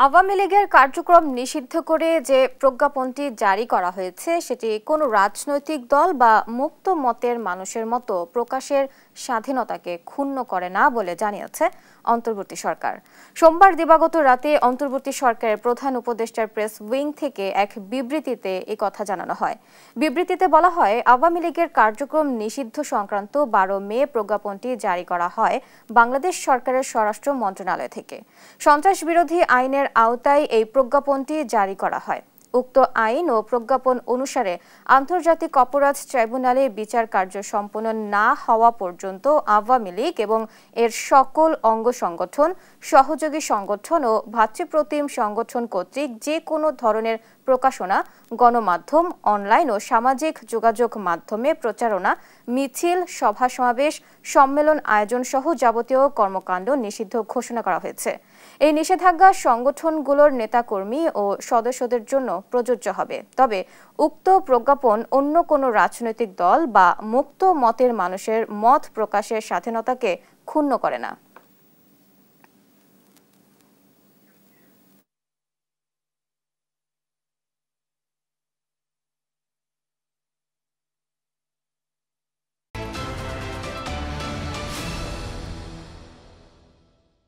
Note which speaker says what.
Speaker 1: আওয়ামী লীগের কার্যক্রম নিষিদ্ধ করে যে প্রজ্ঞাপনটি জারি করা হয়েছে সেটি কোনো রাজনৈতিক দল বা মুক্ত মতের মানুষের মতো প্রকাশের স্বাধীনতাকে ক্ষুণ্ণ করে না বলে জানিয়েছে অন্তর্বর্তী সরকার। সোমবার দিবাগত রাতে অন্তর্বর্তী সরকারের প্রধান উপদেষ্টার প্রেস উইং থেকে এক বিবৃতিতে এই কথা জানানো হয়। বিবৃতিতে বলা হয়, আওয়ামী লীগের কার্যক্রম নিষিদ্ধ সংক্রান্ত 12 মে প্রজ্ঞাপনটি জারি করা হয় বাংলাদেশ সরকারের স্বরাষ্ট্র মন্ত্রণালয় থেকে। সন্ত্রাস বিরোধী আইনের আওতায় এই প্রজ্ঞাপনটি জারি করা হয়। উক্ত আইন ও প্রজ্ঞাপন অনুসারে আন্তর্জাতিক অপরাধ ট্রাইব্যুনালে বিচার কার্য সম্পন্ন না হওয়া পর্যন্ত আওয়ামী লীগ এবং এর সকল অঙ্গ সংগঠন, সহযোগী সংগঠন ও ভ্রাতৃপ্রতিম সংগঠন কর্তৃক যে কোনো ধরনের প্রকাশনা, গণমাধ্যম, অনলাইন ও সামাজিক যোগাযোগ মাধ্যমে প্রচারণা, মিছিল, সভা সমাবেশ, সম্মেলন আয়োজন সহ যাবতীয় কর্মকাণ্ড নিষিদ্ধ ঘোষণা করা হয়েছে। এই নিষেধাজ্ঞা সংগঠনগুলোর নেতাকর্মী ও সদস্যদের জন্য প্রযোজ্য হবে। তবে উক্ত প্রজ্ঞাপন অন্য কোনো রাজনৈতিক দল বা মুক্ত মতের মানুষের মত প্রকাশের স্বাধীনতাকে ক্ষুণ্ণ করে না।